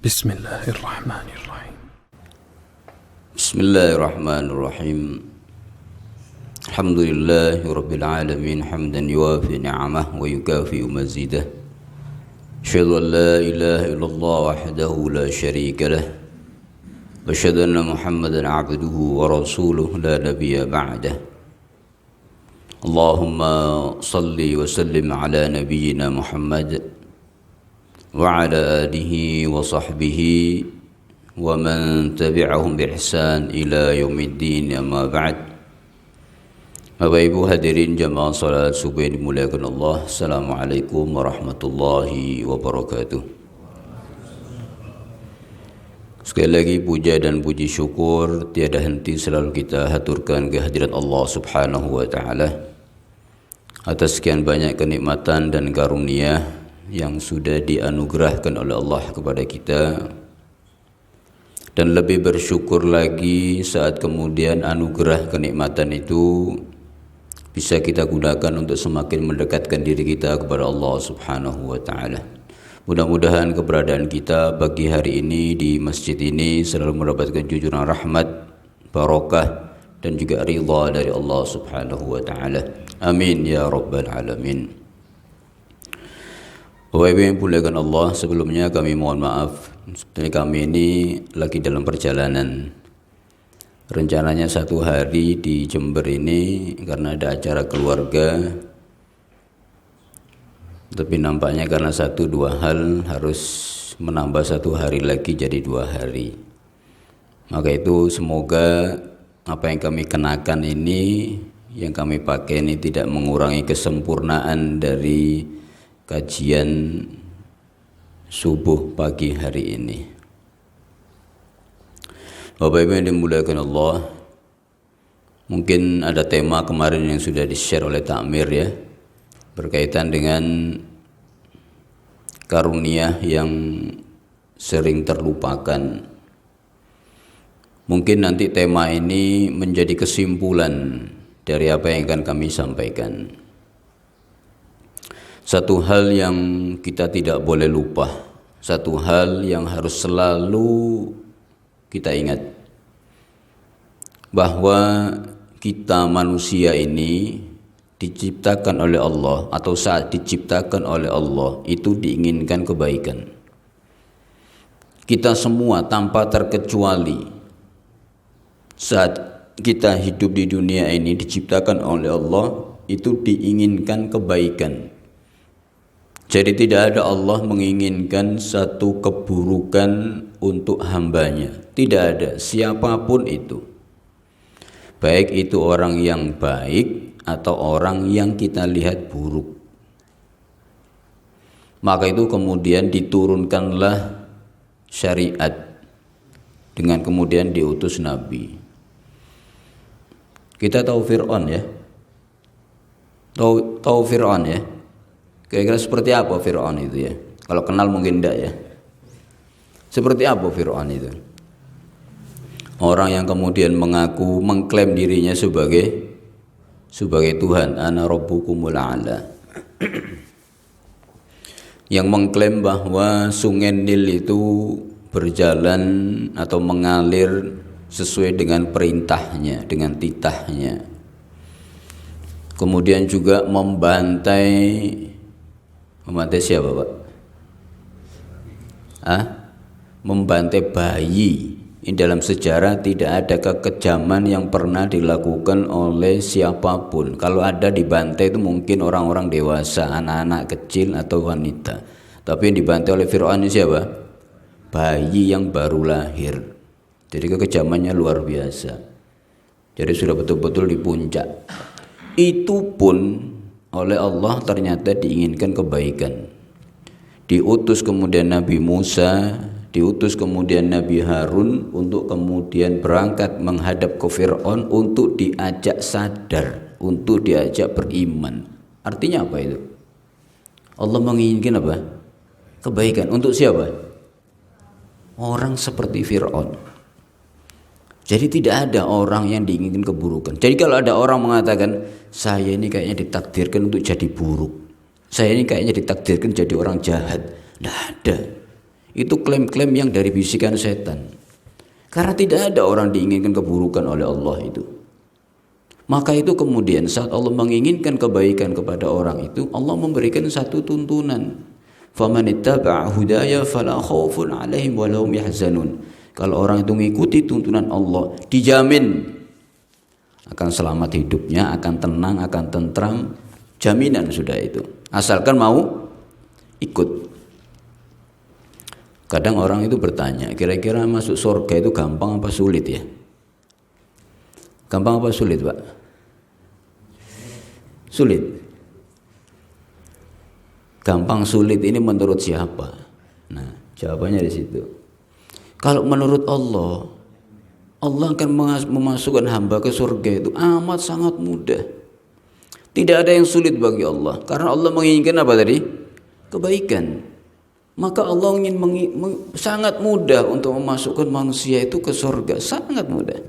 بسم الله الرحمن الرحيم. بسم الله الرحمن الرحيم. الحمد لله رب العالمين حمدا يوافي نعمه ويكافئ مزيده. أشهد أن لا إله إلا الله وحده لا شريك له وأشهد أن محمدا عبده ورسوله لا نبي بعده. اللهم صل وسلم على نبينا محمد وعلى آله وصحبه ومن تبعهم بإحسان إلى يوم الدين. أما بعد. Bapak Ibu hadirin jamaah salat subuh yang dimuliakan Allah, Assalamualaikum warahmatullahi wabarakatuh. Sekali lagi puja dan puji syukur tiada henti selalu kita haturkan kehadirat Allah Subhanahu wa taala atas sekian banyak kenikmatan dan karunia yang sudah dianugerahkan oleh Allah kepada kita, dan lebih bersyukur lagi saat kemudian anugerah kenikmatan itu bisa kita gunakan untuk semakin mendekatkan diri kita kepada Allah Subhanahu wa taala. Mudah-mudahan keberadaan kita pagi hari ini di masjid ini selalu mendapatkan junjungan rahmat, barakah dan juga ridha dari Allah Subhanahu wa taala. Amin ya rabbal alamin. Bapak Ibu yang dimuliakan Allah, sebelumnya kami mohon maaf, kami ini lagi dalam perjalanan. Rencananya 1 hari di Jember ini karena ada acara keluarga, tapi nampaknya karena 1-2 hal harus menambah 1 hari lagi jadi 2 hari. Maka itu semoga apa yang kami kenakan ini, yang kami pakai ini tidak mengurangi kesempurnaan dari kajian subuh pagi hari ini. Bapak Ibu yang dimuliakan Allah, mungkin ada tema kemarin yang sudah di-share oleh Takmir ya, berkaitan dengan karunia yang sering terlupakan. Mungkin nanti tema ini menjadi kesimpulan dari apa yang akan kami sampaikan. Satu hal yang kita tidak boleh lupa, satu hal yang harus selalu kita ingat, bahwa kita manusia ini diciptakan oleh Allah, atau saat diciptakan oleh Allah itu diinginkan kebaikan. Kita semua tanpa terkecuali saat kita hidup di dunia ini diciptakan oleh Allah itu diinginkan kebaikan. Jadi tidak ada Allah menginginkan satu keburukan untuk hambanya. Tidak ada, siapapun itu. Baik itu orang yang baik atau orang yang kita lihat buruk. Maka itu kemudian diturunkanlah syariat, dengan kemudian diutus Nabi. Kita tahu Fir'aun ya. Tahu Fir'aun ya. Kira-kira seperti apa Fir'aun itu ya? Kalau kenal mungkin enggak ya. Seperti apa Fir'aun itu? Orang yang kemudian mengklaim dirinya sebagai Tuhan, ana rabbukumul a'la. Yang mengklaim bahwa sungai Nil itu berjalan atau mengalir sesuai dengan perintahnya, dengan titahnya. Kemudian juga membantai siapa Pak? Membantai bayi. Ini dalam sejarah tidak ada kekejaman yang pernah dilakukan oleh siapapun. Kalau ada dibantai itu mungkin orang-orang dewasa, anak-anak kecil atau wanita. Tapi yang dibantai oleh Fir'aun ini siapa? Bayi yang baru lahir. Jadi kekejamannya luar biasa. Jadi sudah betul-betul di puncak. Itu pun oleh Allah ternyata diinginkan kebaikan. Diutus kemudian Nabi Musa, diutus kemudian Nabi Harun untuk kemudian berangkat menghadap ke Fir'aun untuk diajak sadar, untuk diajak beriman. Artinya apa itu? Allah menginginkan apa? Kebaikan. Untuk siapa? Orang seperti Fir'aun. Jadi tidak ada orang yang diinginkan keburukan. Jadi kalau ada orang mengatakan, saya ini kayaknya ditakdirkan untuk jadi buruk, saya ini kayaknya ditakdirkan jadi orang jahat, tidak ada. Itu klaim-klaim yang dari bisikan setan. Karena tidak ada orang diinginkan keburukan oleh Allah itu. Maka itu kemudian saat Allah menginginkan kebaikan kepada orang itu, Allah memberikan satu tuntunan. Faman ittaba'a hudaya fala khaufun 'alaihim wa lahum yahzanun. Kalau orang itu mengikuti tuntunan Allah, dijamin akan selamat hidupnya, akan tenang, akan tentram, jaminan sudah itu. Asalkan mau ikut. Kadang orang itu bertanya, kira-kira masuk surga itu gampang apa sulit ya? Gampang apa sulit, Pak? Sulit. Gampang sulit ini menurut siapa? Nah, jawabannya di situ. Kalau menurut Allah, Allah akan memasukkan hamba ke surga itu amat sangat mudah. Tidak ada yang sulit bagi Allah, karena Allah menginginkan apa tadi? Kebaikan. Maka Allah ingin sangat mudah untuk memasukkan manusia itu ke surga, sangat mudah.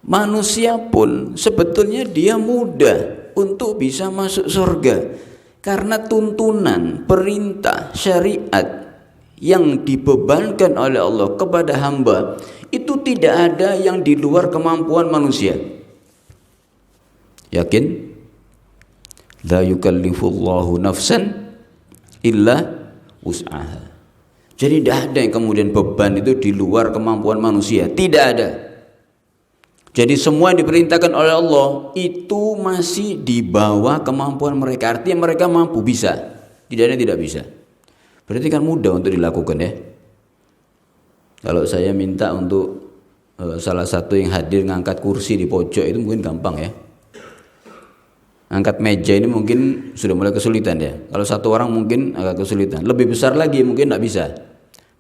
Manusia pun sebetulnya dia mudah untuk bisa masuk surga, karena tuntunan, perintah, syariat yang dibebankan oleh Allah kepada hamba itu tidak ada yang di luar kemampuan manusia. Yakin? La yukallifullahu nafsan illa wus'aha. Jadi tidak ada yang kemudian beban itu di luar kemampuan manusia, tidak ada. Jadi semua yang diperintahkan oleh Allah itu masih di bawah kemampuan mereka. Artinya mereka mampu, bisa. Tidak ada yang tidak bisa. Berarti kan mudah untuk dilakukan ya. Kalau saya minta untuk salah satu yang hadir ngangkat kursi di pojok itu mungkin gampang ya. Angkat meja ini mungkin sudah mulai kesulitan ya. Kalau satu orang mungkin agak kesulitan. Lebih besar lagi mungkin tidak bisa.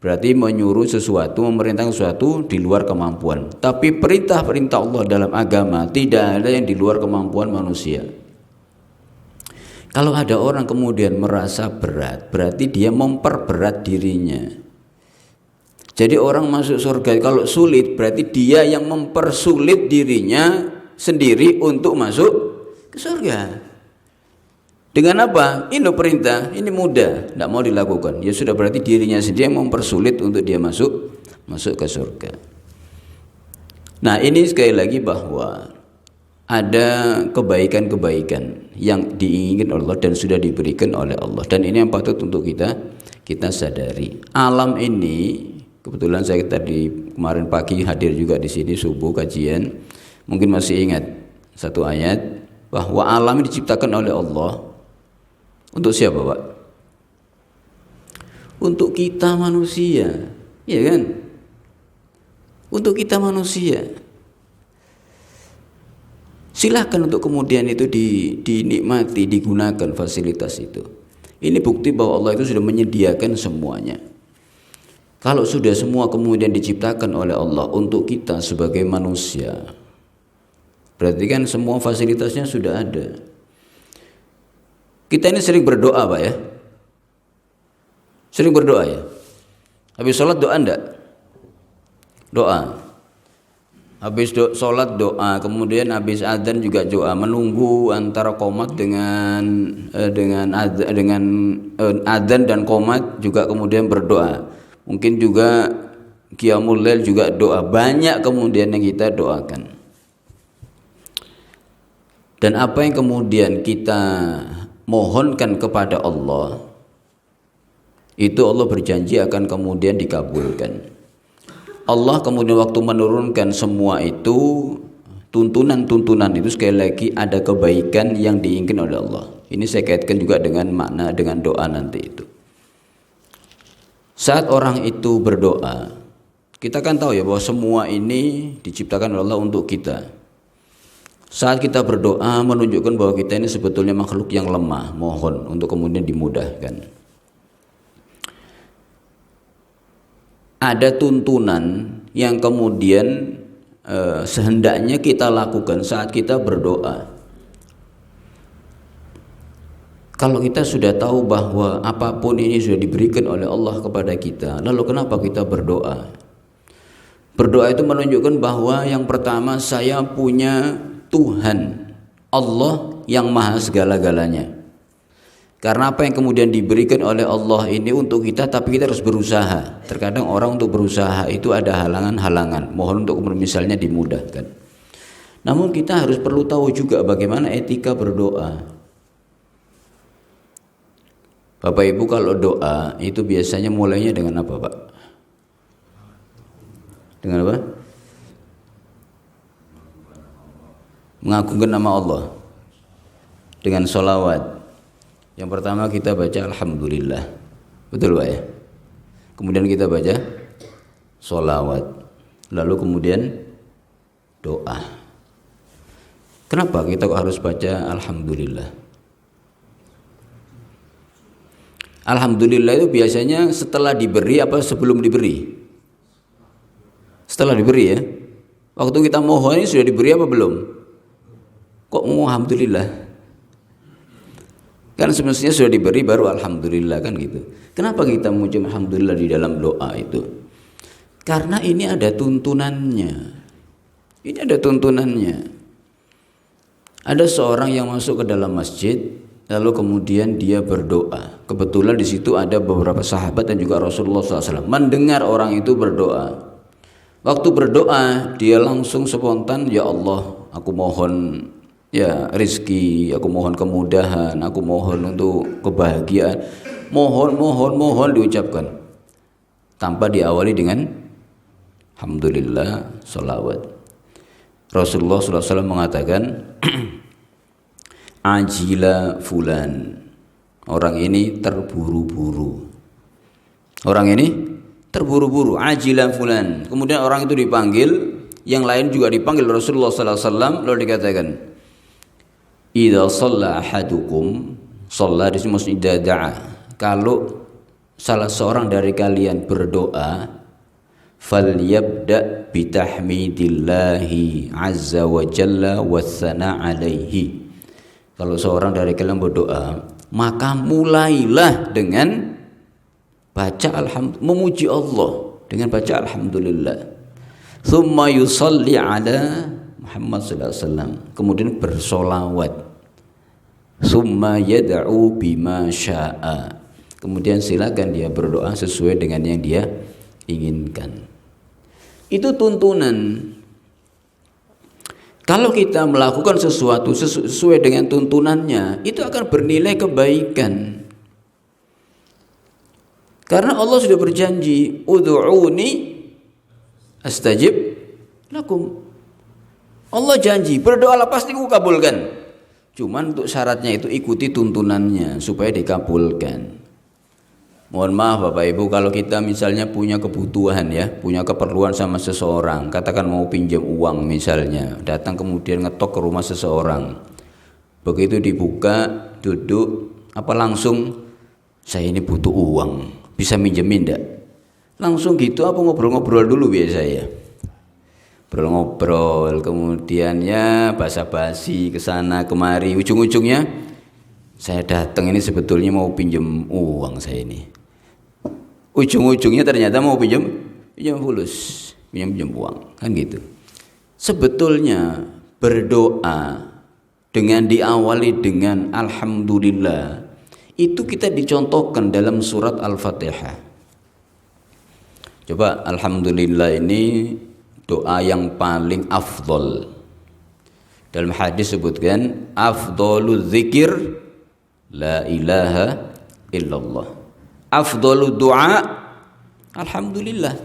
Berarti menyuruh sesuatu, memerintahkan sesuatu di luar kemampuan. Tapi perintah-perintah Allah dalam agama tidak ada yang di luar kemampuan manusia. Kalau ada orang kemudian merasa berat, berarti dia memperberat dirinya. Jadi orang masuk surga kalau sulit, berarti dia yang mempersulit dirinya sendiri untuk masuk ke surga. Dengan apa? Ini perintah, ini mudah, tidak mau dilakukan. Ya sudah, berarti dirinya sendiri yang mempersulit untuk dia masuk ke surga. Nah, ini sekali lagi bahwa ada kebaikan-kebaikan yang diinginkan oleh Allah dan sudah diberikan oleh Allah, dan ini yang patut untuk kita sadari. Alam ini, kebetulan saya tadi kemarin pagi hadir juga di sini subuh kajian, mungkin masih ingat satu ayat bahwa alam ini diciptakan oleh Allah untuk siapa, Pak? Untuk kita manusia, ya kan? Untuk kita manusia. Silahkan untuk kemudian itu dinikmati, digunakan fasilitas itu. Ini bukti bahwa Allah itu sudah menyediakan semuanya. Kalau sudah semua kemudian diciptakan oleh Allah untuk kita sebagai manusia, berarti kan semua fasilitasnya sudah ada. Kita ini sering berdoa, Pak ya. Sering berdoa ya. Habis sholat doa enggak? Doa. Habis sholat doa, kemudian habis adzan juga doa. Menunggu antara qomat dengan adzan dan qomat juga kemudian berdoa. Mungkin juga qiyamul lail juga doa. Banyak kemudian yang kita doakan. Dan apa yang kemudian kita mohonkan kepada Allah, itu Allah berjanji akan kemudian dikabulkan. Allah kemudian waktu menurunkan semua itu, tuntunan-tuntunan itu sekali lagi ada kebaikan yang diinginkan oleh Allah. Ini saya kaitkan juga dengan makna dengan doa nanti itu. Saat orang itu berdoa, kita kan tahu ya bahwa semua ini diciptakan oleh Allah untuk kita. Saat kita berdoa menunjukkan bahwa kita ini sebetulnya makhluk yang lemah, mohon untuk kemudian dimudahkan. Ada tuntunan yang kemudian sehendaknya kita lakukan saat kita berdoa. Kalau kita sudah tahu bahwa apapun ini sudah diberikan oleh Allah kepada kita, lalu kenapa kita berdoa? Berdoa itu menunjukkan bahwa yang pertama, saya punya Tuhan, Allah yang maha segala-galanya. Karena apa yang kemudian diberikan oleh Allah ini untuk kita, tapi kita harus berusaha. Terkadang orang untuk berusaha itu ada halangan-halangan, mohon untuk misalnya dimudahkan. Namun kita harus perlu tahu juga bagaimana etika berdoa. Bapak Ibu, kalau doa itu biasanya mulainya dengan apa, Pak? Dengan apa? Mengagungkan nama Allah dengan sholawat. Yang pertama kita baca Alhamdulillah, betul Pak ya? Kemudian kita baca sholawat, lalu kemudian doa. Kenapa kita harus baca Alhamdulillah? Alhamdulillah itu biasanya setelah diberi apa sebelum diberi? Setelah diberi ya. Waktu kita mohon ini sudah diberi apa belum? Kok mau Alhamdulillah? Kan semestinya sudah diberi baru Alhamdulillah, kan gitu. Kenapa kita mengucap Alhamdulillah di dalam doa itu? Karena ini ada tuntunannya. Ini ada tuntunannya. Ada seorang yang masuk ke dalam masjid, lalu kemudian dia berdoa. Kebetulan di situ ada beberapa sahabat dan juga Rasulullah SAW mendengar orang itu berdoa. Waktu berdoa dia langsung spontan, ya Allah, aku mohon ya rizki, aku mohon kemudahan, aku mohon untuk kebahagiaan, mohon diucapkan tanpa diawali dengan Alhamdulillah, sholawat. Rasulullah SAW mengatakan ajila fulan, orang ini terburu-buru, orang ini terburu-buru, ajila fulan. Kemudian orang itu dipanggil, yang lain juga dipanggil Rasulullah SAW, lalu dikatakan idza shalla ahadukum, shalla di sini maksudnya da'a, kalau salah seorang dari kalian berdoa, falyabda bitahmidillahi azza wa jalla wassana alaihi. Kalau seorang dari kalian berdoa, maka mulailah dengan baca alhamdulillah, memuji Allah dengan baca alhamdulillah. Thumma yusalli ala Muhammad sallallahu alaihi wasallam, kemudian bersolawat. Summa yad'u bima syaa, kemudian silakan dia berdoa sesuai dengan yang dia inginkan. Itu tuntunan. Kalau kita melakukan sesuatu sesuai dengan tuntunannya, itu akan bernilai kebaikan. Karena Allah sudah berjanji, ud'uuni astajib lakum. Allah janji, berdoalah pasti aku kabulkan. Cuman untuk syaratnya itu ikuti tuntunannya supaya dikabulkan. Mohon maaf Bapak Ibu, kalau kita misalnya punya kebutuhan ya, punya keperluan sama seseorang, katakan mau pinjam uang misalnya, datang kemudian ngetok ke rumah seseorang. Begitu dibuka, duduk, apa langsung saya ini butuh uang, bisa minjemin enggak? Langsung gitu apa ngobrol-ngobrol dulu biasa ya? Ngobrol, kemudian ya basa-basi ke sana kemari, ujung-ujungnya saya datang ini sebetulnya mau pinjam uang saya ini. Ujung-ujungnya ternyata mau pinjam fulus, pinjam uang, kan gitu. Sebetulnya berdoa dengan diawali dengan alhamdulillah itu kita dicontohkan dalam surat Al-Fatihah. Coba alhamdulillah ini doa yang paling afdol. Dalam hadis sebutkan afdolul zikir la ilaha illallah. Afdolul doa alhamdulillah.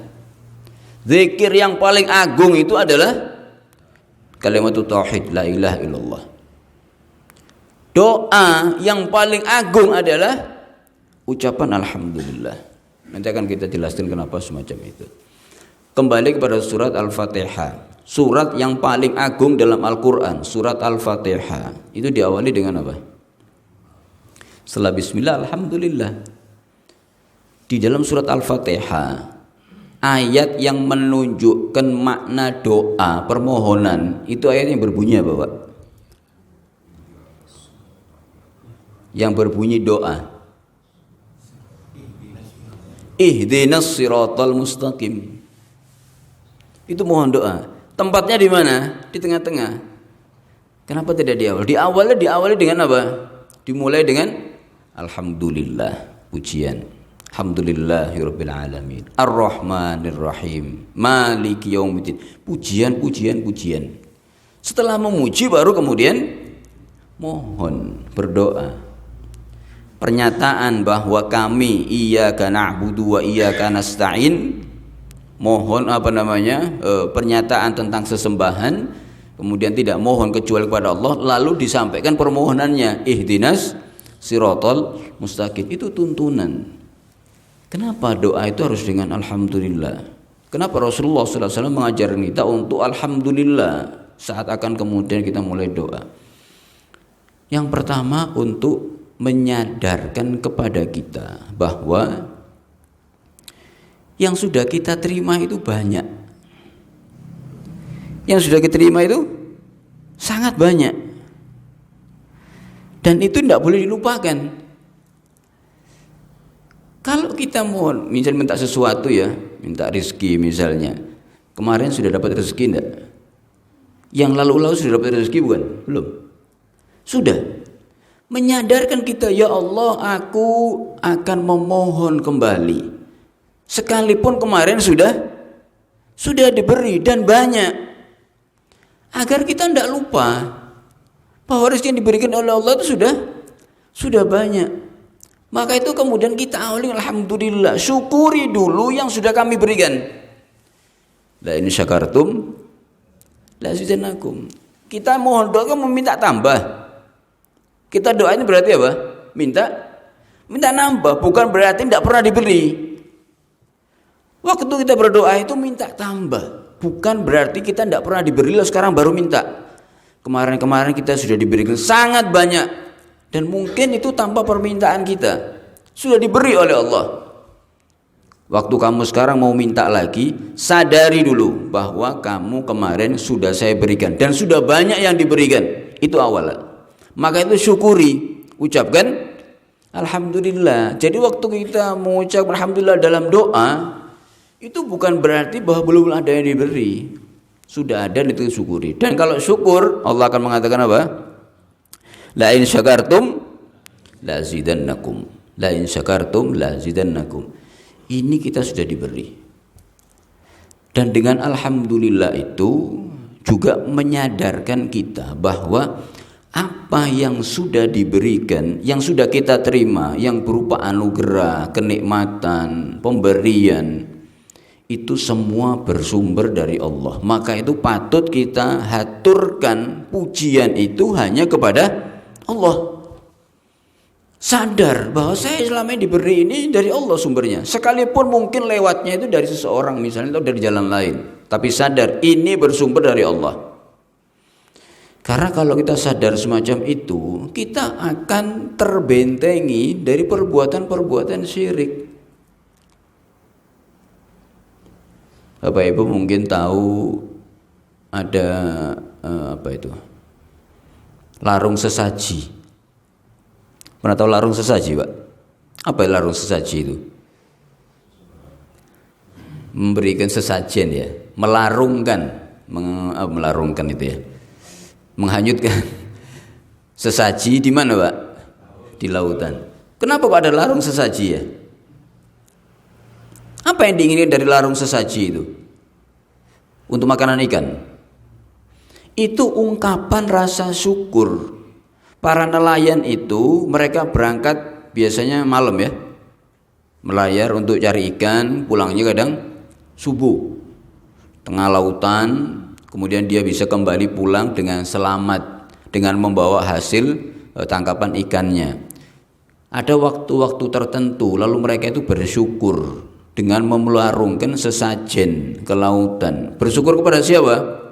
Zikir yang paling agung itu adalah kalimat tauhid la ilaha illallah. Doa yang paling agung adalah ucapan alhamdulillah. Nanti akan kita jelaskan kenapa semacam itu. Kembali kepada surat Al-Fatihah, surat yang paling agung dalam Al-Quran, surat Al-Fatihah. Itu diawali dengan apa? Setelah bismillah, alhamdulillah. Di dalam surat Al-Fatihah, ayat yang menunjukkan makna doa, permohonan, itu ayat yang berbunyi apa Pak? Yang berbunyi doa, ihdinas siratal mustaqim. Itu mohon doa. Tempatnya di mana? Di tengah-tengah. Kenapa tidak diawali? Diawali dengan apa? Dimulai dengan Alhamdulillah, pujian. Alhamdulillahirabbil alamin. Ar-Rahmanir-Rahim. Maliki yaumiddin. Pujian. Setelah memuji baru kemudian mohon, berdoa. Pernyataan bahwa kami iyyaka na'budu wa iyyaka nasta'in, mohon pernyataan tentang sesembahan, kemudian tidak mohon kecuali kepada Allah, lalu disampaikan permohonannya ihdinas siratal mustaqim. Itu tuntunan. Kenapa doa itu harus dengan alhamdulillah? Kenapa Rasulullah SAW mengajarkan kita untuk alhamdulillah saat akan kemudian kita mulai doa? Yang pertama, untuk menyadarkan kepada kita bahwa yang sudah kita terima itu banyak. Yang sudah kita terima itu sangat banyak. Dan itu tidak boleh dilupakan. Kalau kita mohon, misalnya minta sesuatu ya, minta rezeki misalnya. Kemarin sudah dapat rezeki enggak? Yang lalu-lalu sudah dapat rezeki bukan? Belum. Sudah. Menyadarkan kita, ya Allah, aku akan memohon kembali. Sekalipun kemarin sudah diberi dan banyak. Agar kita tidak lupa bahwa rezeki yang diberikan oleh Allah itu sudah banyak. Maka itu kemudian kita awali alhamdulillah, syukuri dulu yang sudah kami berikan. La in syakartum la azidannakum. Kita mohon doa meminta tambah. Kita doa ini berarti apa? Minta nambah, bukan berarti tidak pernah diberi. Waktu kita berdoa itu minta tambah, bukan berarti kita tidak pernah diberi lalu sekarang baru minta. Kemarin kita sudah diberikan sangat banyak dan mungkin itu tanpa permintaan kita sudah diberi oleh Allah. Waktu kamu sekarang mau minta lagi, sadari dulu bahwa kamu kemarin sudah saya berikan dan sudah banyak yang diberikan. Itu awal. Maka itu syukuri, ucapkan alhamdulillah. Jadi waktu kita mengucap alhamdulillah dalam doa, itu bukan berarti bahwa belum ada yang diberi. Sudah ada, itu syukuri. Dan kalau syukur, Allah akan mengatakan apa? La in syakartum la azidannakum. La in syakartum la azidannakum. Ini kita sudah diberi. Dan dengan alhamdulillah itu juga menyadarkan kita bahwa apa yang sudah diberikan, yang sudah kita terima, yang berupa anugerah, kenikmatan, pemberian, itu semua bersumber dari Allah. Maka itu patut kita haturkan pujian itu hanya kepada Allah. Sadar bahwa saya selama ini diberi ini dari Allah sumbernya. Sekalipun mungkin lewatnya itu dari seseorang misalnya atau dari jalan lain, tapi sadar ini bersumber dari Allah. Karena kalau kita sadar semacam itu, kita akan terbentengi dari perbuatan-perbuatan syirik. Bapak Ibu mungkin tahu ada larung sesaji. Pernah tahu larung sesaji, Pak? Apa larung sesaji itu? Memberikan sesajen ya, melarungkan itu ya. Menghanyutkan sesaji di mana, Pak? Di lautan. Kenapa kok ada larung sesaji ya? Apa yang diinginkan dari larung sesaji itu? Untuk makanan ikan. Itu ungkapan rasa syukur. Para nelayan itu mereka berangkat biasanya malam ya. Melayar untuk cari ikan, pulangnya kadang subuh. Tengah lautan, kemudian dia bisa kembali pulang dengan selamat dengan membawa hasil tangkapan ikannya. Ada waktu-waktu tertentu lalu mereka itu bersyukur dengan memelarungkan sesajen ke lautan. Bersyukur kepada siapa?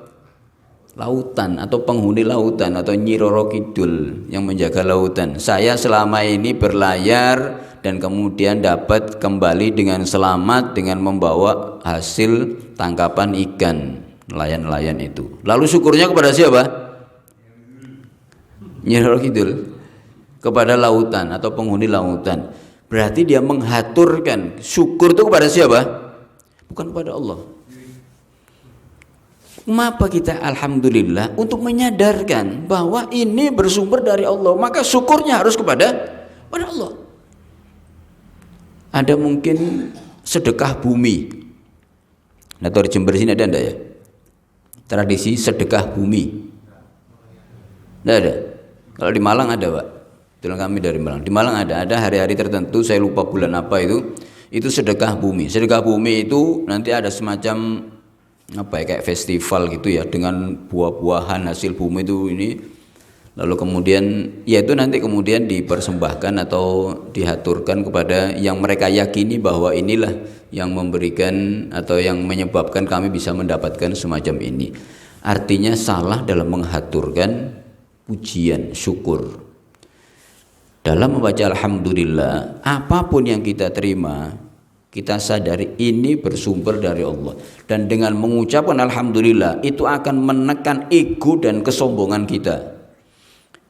Lautan atau penghuni lautan atau Nyi Roro Kidul yang menjaga lautan. Saya selama ini berlayar dan kemudian dapat kembali dengan selamat dengan membawa hasil tangkapan ikan nelayan-nelayan itu. Lalu syukurnya kepada siapa? Nyi Roro Kidul, kepada lautan atau penghuni lautan. Berarti dia menghaturkan syukur itu kepada siapa? Bukan kepada Allah. Maka kita alhamdulillah untuk menyadarkan bahwa ini bersumber dari Allah, maka syukurnya harus kepada Allah. Ada mungkin sedekah bumi. Nah, di Jember sini ada enggak ya? Tradisi sedekah bumi. Enggak ada. Kalau di Malang ada, Pak. Itulah kami dari Malang. Di Malang ada hari-hari tertentu, saya lupa bulan apa itu sedekah bumi. Sedekah bumi itu nanti ada semacam apa ya, kayak festival gitu ya, dengan buah-buahan hasil bumi itu ini. Lalu kemudian ya itu nanti kemudian dipersembahkan atau dihaturkan kepada yang mereka yakini bahwa inilah yang memberikan atau yang menyebabkan kami bisa mendapatkan semacam ini. Artinya salah dalam menghaturkan pujian, syukur. Dalam membaca alhamdulillah, apapun yang kita terima, kita sadari ini bersumber dari Allah. Dan dengan mengucapkan alhamdulillah, itu akan menekan ego dan kesombongan kita.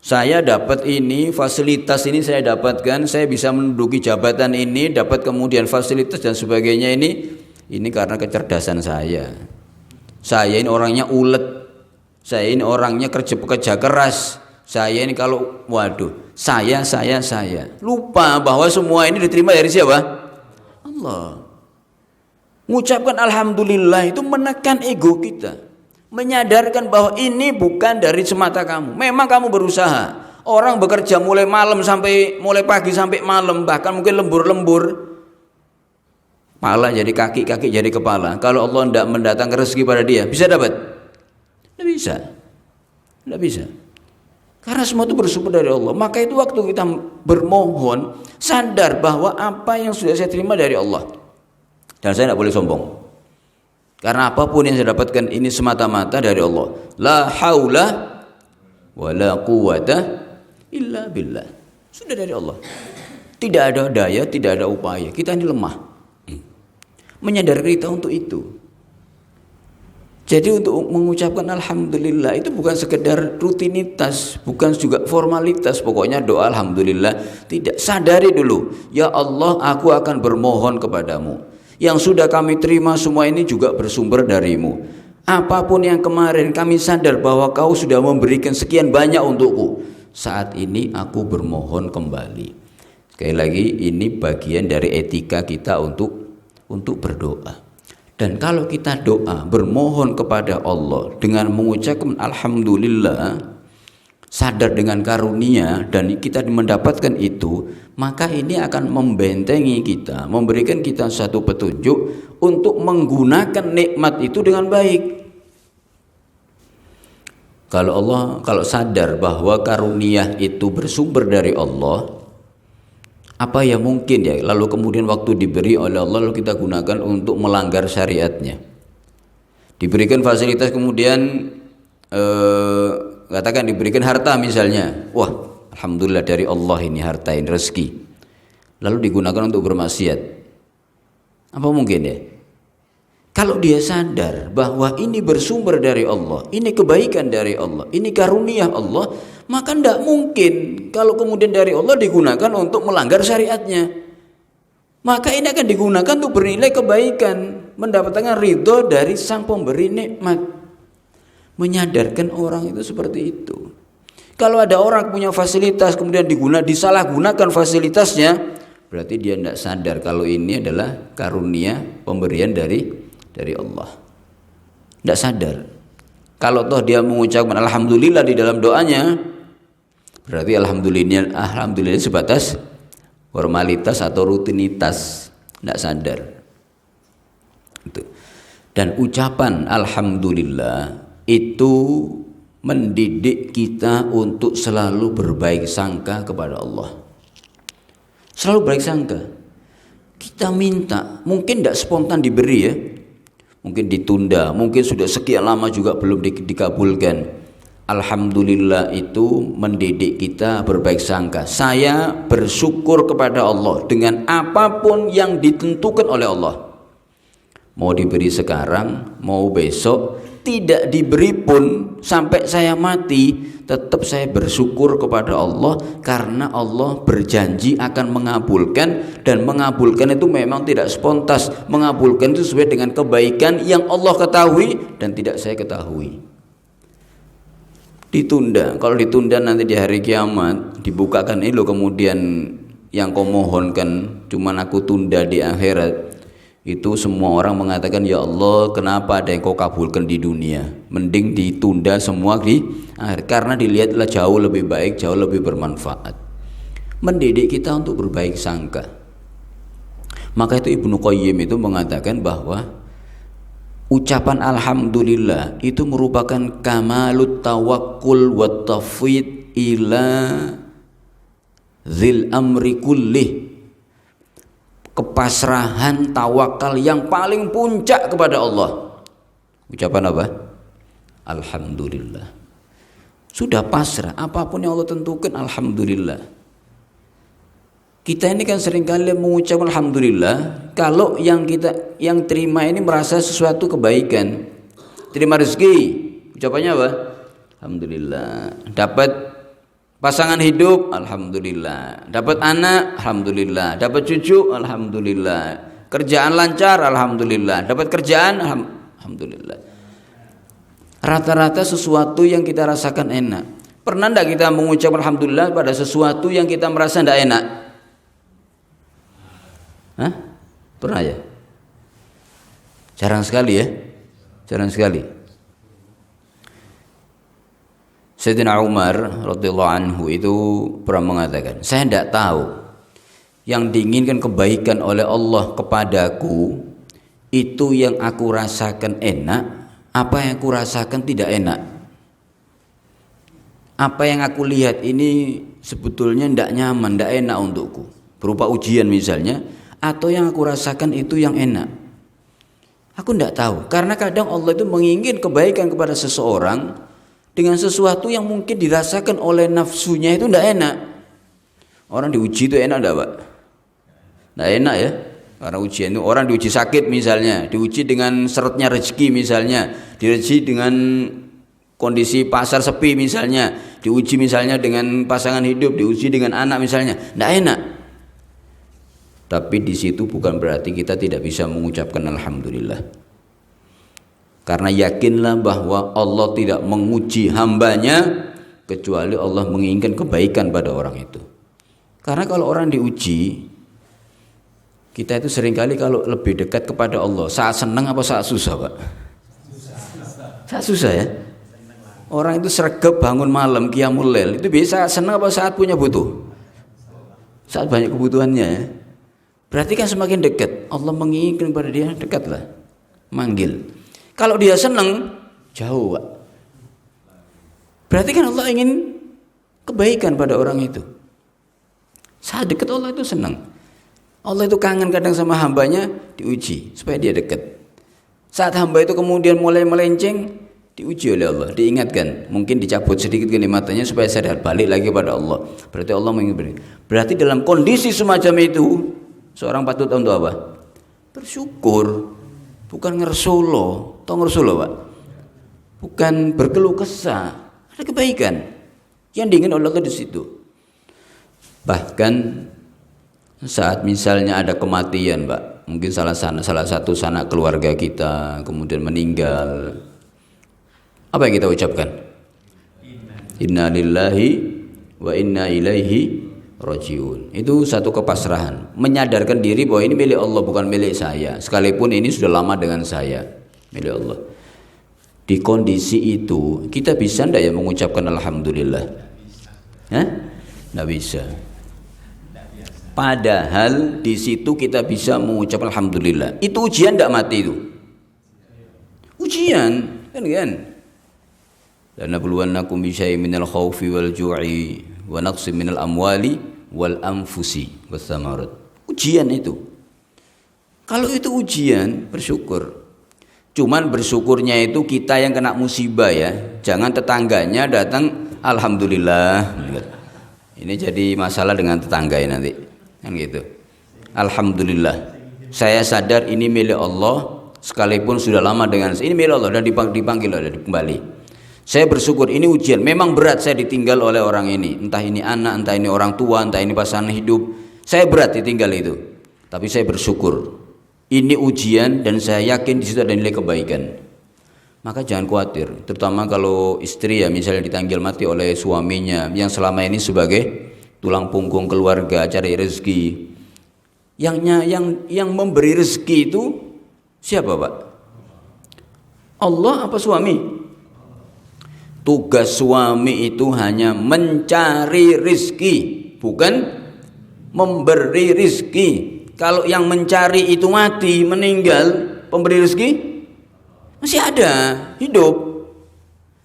Saya dapat ini, fasilitas ini saya dapatkan, saya bisa menduduki jabatan ini, dapat kemudian fasilitas dan sebagainya ini karena kecerdasan saya. Saya ini orangnya ulet, saya ini orangnya kerja keras. Saya ini kalau saya lupa bahwa semua ini diterima dari siapa? Allah. Mengucapkan alhamdulillah itu menekan ego kita, menyadarkan bahwa ini bukan dari semata kamu. Memang kamu berusaha. Orang bekerja mulai pagi sampai malam, bahkan mungkin lembur-lembur. Kepala jadi kaki, kaki jadi kepala. Kalau Allah tidak mendatangkan rezeki pada dia, bisa dapat? Tidak bisa. Tidak bisa. Karena semua itu bersumber dari Allah. Maka itu waktu kita bermohon, sadar bahwa apa yang sudah saya terima dari Allah. Dan saya tidak boleh sombong. Karena apapun yang saya dapatkan ini semata-mata dari Allah. La haula wa la quwata illa billah. Sudah dari Allah. Tidak ada daya, tidak ada upaya. Kita ini lemah. Menyadarkan kita untuk itu. Jadi untuk mengucapkan alhamdulillah itu bukan sekedar rutinitas, bukan juga formalitas, pokoknya doa alhamdulillah. Tidak, sadari dulu, ya Allah aku akan bermohon kepadamu. Yang sudah kami terima semua ini juga bersumber darimu. Apapun yang kemarin kami sadar bahwa kau sudah memberikan sekian banyak untukku. Saat ini aku bermohon kembali. Sekali lagi ini bagian dari etika kita untuk berdoa. Dan kalau kita doa bermohon kepada Allah dengan mengucapkan alhamdulillah, sadar dengan karunia dan kita mendapatkan itu, maka ini akan membentengi kita, memberikan kita satu petunjuk untuk menggunakan nikmat itu dengan baik. Kalau sadar bahwa karunia itu bersumber dari Allah, apa ya mungkin ya lalu kemudian waktu diberi oleh Allah lalu kita gunakan untuk melanggar syariatnya. Diberikan fasilitas kemudian katakan diberikan harta misalnya, wah alhamdulillah dari Allah ini harta ini rezeki, lalu digunakan untuk bermaksiat. Apa mungkin ya? Kalau dia sadar bahwa ini bersumber dari Allah, ini kebaikan dari Allah, ini karunia Allah, maka tidak mungkin kalau kemudian dari Allah digunakan untuk melanggar syariatnya. Maka ini akan digunakan untuk bernilai kebaikan, mendapatkan ridho dari sang pemberi nikmat. Menyadarkan orang itu seperti itu. Kalau ada orang punya fasilitas kemudian disalahgunakan fasilitasnya, berarti dia tidak sadar kalau ini adalah karunia pemberian dari Allah. Tidak sadar. Kalau toh dia mengucapkan alhamdulillah di dalam doanya, berarti alhamdulillah sebatas formalitas atau rutinitas, tidak sadar. Itu. Dan ucapan alhamdulillah itu mendidik kita untuk selalu berbaik sangka kepada Allah. Selalu baik sangka. Kita minta, mungkin tidak spontan diberi ya. Mungkin ditunda, mungkin sudah sekian lama juga belum dikabulkan. Alhamdulillah itu mendidik kita berbaik sangka. Saya bersyukur kepada Allah dengan apapun yang ditentukan oleh Allah. Mau diberi sekarang, mau besok, tidak diberi pun sampai saya mati, tetap saya bersyukur kepada Allah karena Allah berjanji akan mengabulkan, dan mengabulkan itu memang tidak spontan. Mengabulkan itu sesuai dengan kebaikan yang Allah ketahui dan tidak saya ketahui. Ditunda, kalau ditunda nanti di hari kiamat dibukakan ini loh, kemudian yang kau mohonkan cuman aku tunda di akhirat, itu semua orang mengatakan, ya Allah kenapa ada yang kau kabulkan di dunia, mending ditunda semua di akhir, karena dilihatlah jauh lebih baik, jauh lebih bermanfaat, mendidik kita untuk berbaik sangka. Maka itu Ibnu Qayyim itu mengatakan bahwa ucapan alhamdulillah itu merupakan kamalut tawakkul wa tafwid ila zil amri kullih, kepasrahan tawakal yang paling puncak kepada Allah. Ucapan apa? Alhamdulillah. Sudah pasrah, apapun yang Allah tentukan alhamdulillah. Kita ini kan seringkali mengucapkan alhamdulillah kalau yang terima ini merasa sesuatu kebaikan. Terima rezeki, ucapannya apa? Alhamdulillah. Dapat pasangan hidup, alhamdulillah. Dapat anak, alhamdulillah. Dapat cucu, alhamdulillah. Kerjaan lancar, alhamdulillah. Dapat kerjaan, alhamdulillah. Rata-rata sesuatu yang kita rasakan enak. Pernah enggak kita mengucapkan alhamdulillah pada sesuatu yang kita merasa enggak enak? Hah? Pernah ya? Jarang sekali ya? Jarang sekali. Sayyidina Umar radhiyallahu anhu itu pernah mengatakan, saya tidak tahu yang diinginkan kebaikan oleh Allah kepadaku itu yang aku rasakan enak, apa yang aku rasakan tidak enak. Apa yang aku lihat ini sebetulnya tidak nyaman, tidak enak untukku, berupa ujian misalnya, atau yang aku rasakan itu yang enak. Aku tidak tahu, karena kadang Allah itu menginginkan kebaikan kepada seseorang dengan sesuatu yang mungkin dirasakan oleh nafsunya itu tidak enak. Orang diuji itu enak tidak Pak? Tidak enak ya. Karena ujian itu orang diuji sakit misalnya, diuji dengan syaratnya rezeki misalnya, diuji dengan kondisi pasar sepi misalnya, diuji misalnya dengan pasangan hidup, diuji dengan anak misalnya, tidak enak. Tapi di situ bukan berarti kita tidak bisa mengucapkan alhamdulillah. Karena yakinlah bahwa Allah tidak menguji hambanya kecuali Allah menginginkan kebaikan pada orang itu. Karena kalau orang diuji, kita itu seringkali kalau lebih dekat kepada Allah saat senang apa saat susah Pak? Saat susah ya. Orang itu sregep bangun malam qiyamul lail itu bisa senang apa saat punya butuh? Saat banyak kebutuhannya ya. Berarti kan semakin dekat Allah menginginkan pada dia, dekatlah, manggil. Kalau dia senang jauh Pak. Berarti kan Allah ingin kebaikan pada orang itu. Saat dekat Allah itu senang. Allah itu kangen kadang sama hambanya, diuji supaya dia dekat. Saat hamba itu kemudian mulai melenceng, diuji oleh Allah, diingatkan, mungkin dicabut sedikit kenikmatannya supaya sadar balik lagi pada Allah. Berarti Allah menginginkan. Berarti dalam kondisi semacam itu seorang patut untuk apa? Bersyukur, bukan ngersolo, tau ngersolo Pak? Bukan berkeluh kesah, ada kebaikan yang diinginkan oleh Allah di situ. Bahkan saat misalnya ada kematian Pak, mungkin salah satu sanak keluarga kita kemudian meninggal, apa yang kita ucapkan? Inna lillahi wa inna ilaihi rajiun. Itu satu kepasrahan, menyadarkan diri bahwa ini milik Allah bukan milik saya, sekalipun ini sudah lama dengan saya, milik Allah. Di kondisi itu kita bisa enggak ya mengucapkan alhamdulillah? Hah? Enggak bisa. Padahal di situ kita bisa mengucapkan alhamdulillah. Itu ujian enggak mati itu? Ujian, kan? Lanabluwannakum bisyai'in minal khaufi wal ju'i wa naqsin minal amwali wal anfusi wassamarat. Ujian itu. Kalau itu ujian, bersyukur. Cuman bersyukurnya itu kita yang kena musibah ya. Jangan tetangganya datang alhamdulillah. Ini jadi masalah dengan tetangga ya nanti. Kan gitu. Alhamdulillah. Saya sadar ini milik Allah sekalipun sudah lama dengan saya. Ini milik Allah dan dipanggil kembali. Saya bersyukur ini ujian, memang berat saya ditinggal oleh orang ini, entah ini anak, entah ini orang tua, entah ini pasangan hidup. Saya berat ditinggal itu, tapi saya bersyukur ini ujian dan saya yakin di situ ada nilai kebaikan. Maka jangan khawatir, terutama kalau istri ya misalnya dipanggil mati oleh suaminya yang selama ini sebagai tulang punggung keluarga, cari rezeki. Yang memberi rezeki itu siapa, Pak? Allah apa suami? Tugas suami itu hanya mencari rezeki, bukan memberi rezeki. Kalau yang mencari itu mati, meninggal, pemberi rezeki masih ada, hidup.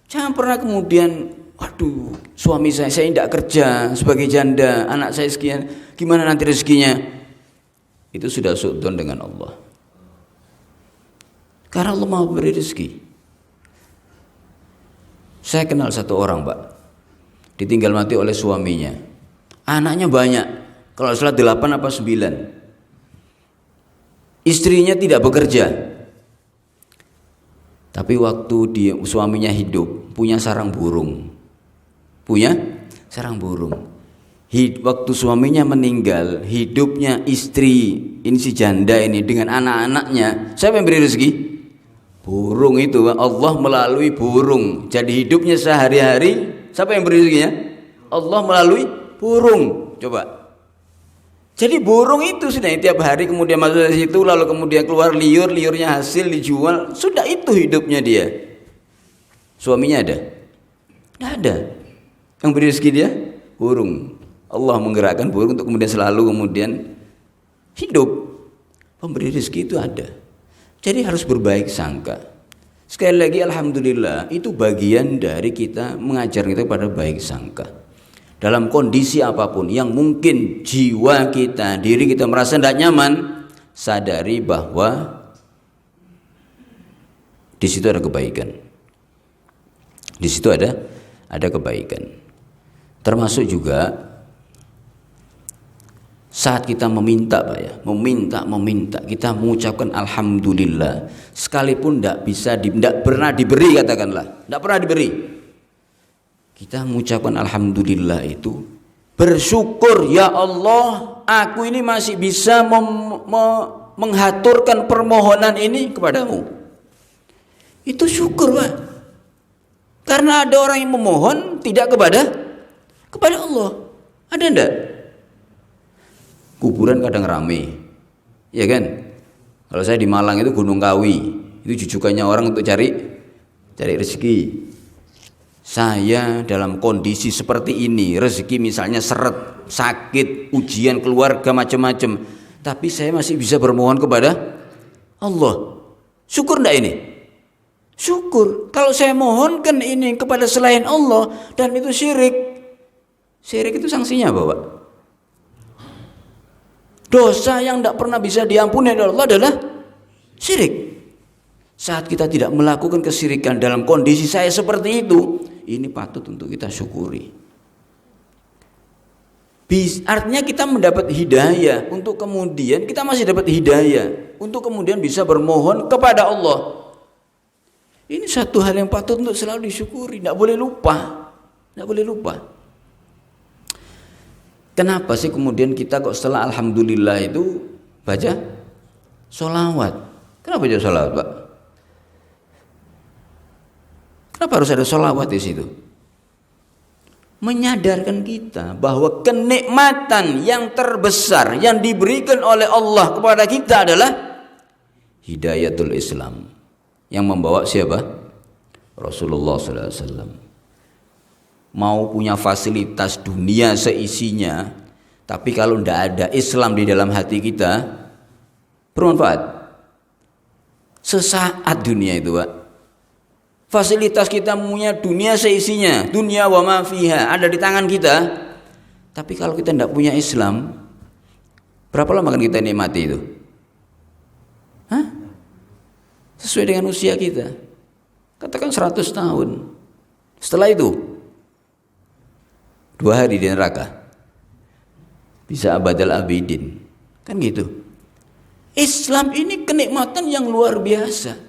Jangan pernah kemudian, waduh, suami saya tidak kerja sebagai janda, anak saya sekian, gimana nanti rezekinya? Itu sudah suudzon dengan Allah. Karena Allah mau beri rezeki. Saya kenal satu orang, Pak, ditinggal mati oleh suaminya. Anaknya banyak, kalau salah 8 apa 9. Istrinya tidak bekerja. Tapi waktu suaminya hidup, punya sarang burung. Waktu suaminya meninggal, hidupnya istri, ini si janda ini dengan anak-anaknya. Siapa yang beri rezeki? Burung itu, Allah melalui burung. Jadi hidupnya sehari-hari, siapa yang beri rezekinya? Allah melalui burung. Coba. Jadi burung itu sudah tiap hari kemudian masuk dari situ, lalu kemudian keluar liurnya hasil dijual, sudah itu hidupnya dia. Suaminya ada? Tidak ada. Yang beri rezeki dia? Burung. Allah menggerakkan burung untuk kemudian selalu kemudian hidup. Pemberi rezeki itu ada. Jadi harus berbaik sangka. Sekali lagi alhamdulillah, itu bagian dari kita mengajar kita pada baik sangka. Dalam kondisi apapun yang mungkin jiwa kita, diri kita merasa tidak nyaman, sadari bahwa di situ ada kebaikan. Di situ ada kebaikan. Termasuk juga saat kita meminta, Pak ya, meminta, kita mengucapkan alhamdulillah, sekalipun tidak pernah diberi, katakanlah, tidak pernah diberi. Kita mengucapkan alhamdulillah itu bersyukur, ya Allah, aku ini masih bisa menghaturkan permohonan ini kepadamu. Itu syukur, Pak. Karena ada orang yang memohon tidak kepada Allah. Ada enggak? Kuburan kadang rame, ya kan? Kalau saya di Malang itu Gunung Kawi, itu jujukannya orang untuk cari rezeki. Saya dalam kondisi seperti ini, rezeki misalnya seret, sakit, ujian keluarga macam-macam, tapi saya masih bisa bermohon kepada Allah. Syukur enggak ini? Syukur. Kalau saya mohonkan ini kepada selain Allah dan itu syirik. Syirik itu sanksinya apa, Pak? Dosa yang tidak pernah bisa diampuni oleh Allah adalah syirik. Saat kita tidak melakukan kesyirikan dalam kondisi saya seperti itu, ini patut untuk kita syukuri. Artinya kita mendapat hidayah untuk kemudian kita masih dapat hidayah untuk kemudian bisa bermohon kepada Allah. Ini satu hal yang patut untuk selalu disyukuri, tidak boleh lupa. Kenapa sih kemudian kita kok setelah alhamdulillah itu baca sholawat? Kenapa baca sholawat, Pak? Kenapa harus ada sholawat di situ? Menyadarkan kita bahwa kenikmatan yang terbesar yang diberikan oleh Allah kepada kita adalah hidayatul Islam, yang membawa siapa? Rasulullah SAW. Mau punya fasilitas dunia seisinya, tapi kalau tidak ada Islam di dalam hati kita, bermanfaat? Sesaat dunia itu, Pak. Fasilitas kita punya dunia seisinya, dunia wa ma fiha, ada di tangan kita. Tapi kalau kita tidak punya Islam, berapa lama akan kita nikmati itu? Sesuai dengan usia kita. Katakan 100 tahun. Setelah itu 2 hari di neraka. Bisa abadal abidin. Kan gitu. Islam ini kenikmatan yang luar biasa.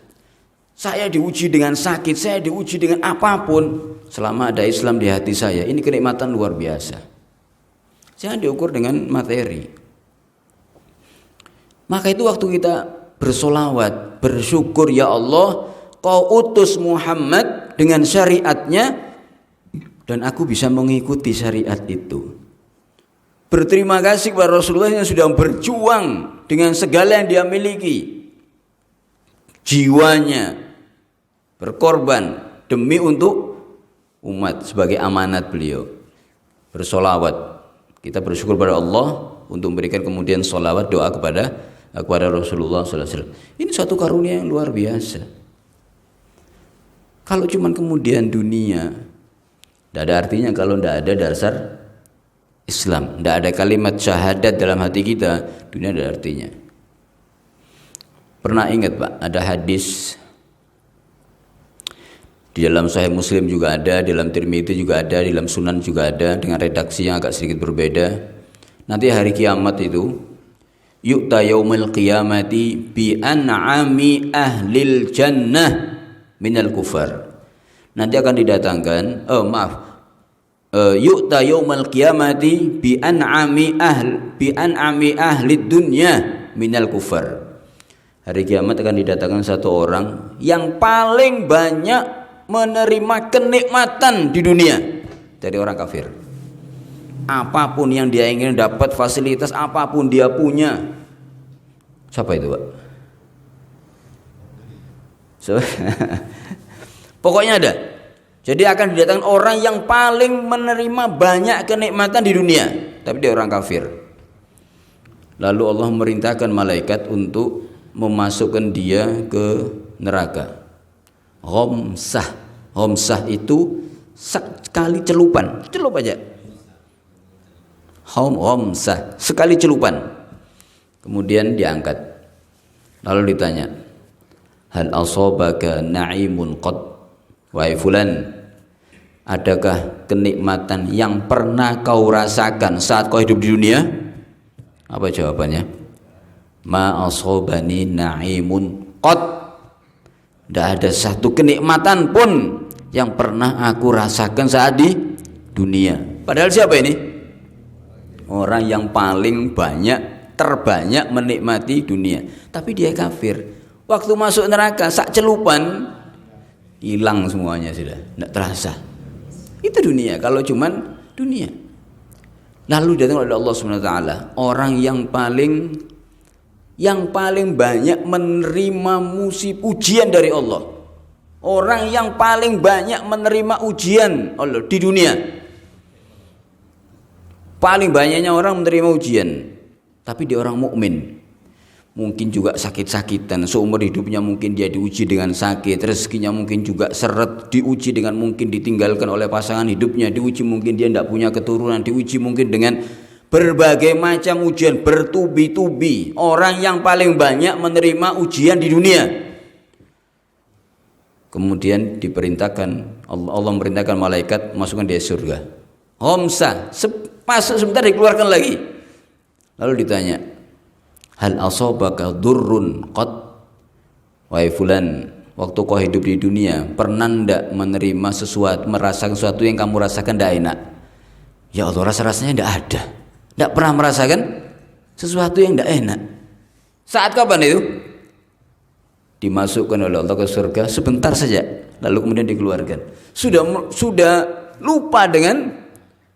Saya diuji dengan sakit, saya diuji dengan apapun, selama ada Islam di hati saya, ini kenikmatan luar biasa. Jangan diukur dengan materi. Maka itu waktu kita bersolawat, bersyukur, ya Allah, Kau utus Muhammad dengan syariatnya dan aku bisa mengikuti syariat itu. berterima kasih kepada Rasulullah yang sudah berjuang dengan segala yang dia miliki, jiwanya berkorban demi untuk umat sebagai amanat beliau. Bersolawat, kita bersyukur pada Allah untuk memberikan kemudian solawat doa kepada Rasulullah SAW. Ini suatu karunia yang luar biasa. Kalau cuman kemudian dunia, tidak ada artinya kalau tidak ada dasar Islam, tidak ada kalimat syahadat dalam hati kita, dunia ada artinya. Pernah ingat Pak, ada hadis di dalam Sahih Muslim juga ada, di dalam Tirmidzi juga ada, di dalam Sunan juga ada, dengan redaksi yang agak sedikit berbeda. Nanti hari kiamat itu, yu'ta yaumil qiyamati bi an'ami ahlil jannah minal kufar. Nanti akan didatangkan, yu'ta yaumal qiyamati bi an'ami ahli dunya minal kufar. Hari kiamat akan didatangkan satu orang yang paling banyak menerima kenikmatan di dunia dari orang kafir. Apapun yang dia ingin dapat, fasilitas apapun dia punya. Siapa itu, Pak? Pokoknya ada. Jadi akan didatangkan orang yang paling menerima banyak kenikmatan di dunia, tapi dia orang kafir. Lalu Allah memerintahkan malaikat untuk memasukkan dia ke neraka. Homsah itu sekali celupan, celup aja. Homsah, sekali celupan. Kemudian diangkat. Lalu ditanya, hal asabaka na'imun qad, wahai fulan, adakah kenikmatan yang pernah kau rasakan saat kau hidup di dunia? Apa jawabannya? Ma asabani na'imun qad, tidak ada satu kenikmatan pun yang pernah aku rasakan saat di dunia. Padahal siapa ini? Orang yang paling banyak, terbanyak menikmati dunia, tapi dia kafir. Waktu masuk neraka sak celupan hilang semuanya, sudah tidak terasa. Itu dunia, kalau cuman dunia. Lalu datang oleh Allah Subhanahu wa taala orang yang paling banyak menerima ujian dari Allah. Orang yang paling banyak menerima ujian Allah di dunia. Paling banyaknya orang menerima ujian, tapi dia orang mukmin. Mungkin juga sakit-sakitan, seumur hidupnya mungkin dia diuji dengan sakit, rezekinya mungkin juga seret, diuji dengan mungkin ditinggalkan oleh pasangan hidupnya, diuji mungkin dia tidak punya keturunan, diuji mungkin dengan berbagai macam ujian bertubi-tubi. Orang yang paling banyak menerima ujian di dunia. Kemudian diperintahkan, Allah memerintahkan malaikat masukkan dia surga. Homsah, masuk sebentar dikeluarkan lagi. Lalu ditanya, hal asabaka durrun qad, wahai fulan, waktu kau hidup di dunia pernah ndak menerima sesuatu, merasakan sesuatu yang kamu rasakan tidak enak? Ya Allah, rasa-rasanya tidak ada, tidak pernah merasakan sesuatu yang tidak enak. Saat kapan itu? Dimasukkan oleh Allah ke surga sebentar saja, lalu kemudian dikeluarkan. Sudah lupa dengan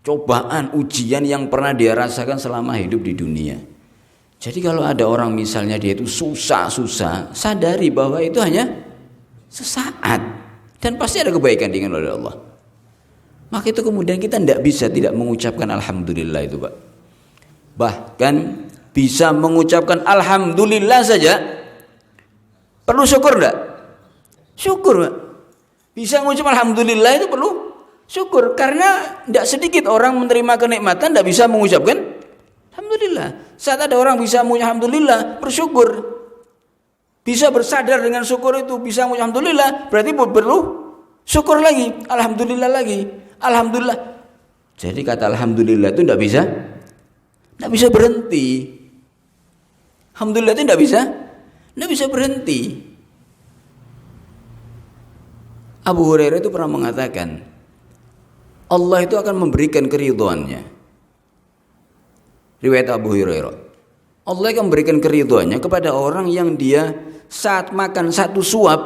cobaan, ujian yang pernah dia rasakan selama hidup di dunia. Jadi kalau ada orang misalnya dia itu susah-susah, sadari bahwa itu hanya sesaat dan pasti ada kebaikan dengan oleh Allah. Maka itu kemudian kita tidak bisa tidak mengucapkan alhamdulillah itu, Pak. Bahkan bisa mengucapkan alhamdulillah saja perlu syukur enggak? Syukur, Pak. Bisa mengucap alhamdulillah itu perlu syukur, karena tidak sedikit orang menerima kenikmatan tidak bisa mengucapkan alhamdulillah. Saat ada orang bisa mengucap alhamdulillah, bersyukur, bisa bersadar dengan syukur itu, bisa mengucap alhamdulillah, berarti perlu syukur lagi, alhamdulillah lagi, alhamdulillah. Jadi kata alhamdulillah itu tidak bisa berhenti. Alhamdulillah itu tidak bisa berhenti. Abu Hurairah itu pernah mengatakan, Allah itu akan memberikan keridhoannya. Riwayat Abu Hurairah, Allah akan memberikan keridhoannya kepada orang yang dia saat makan satu suap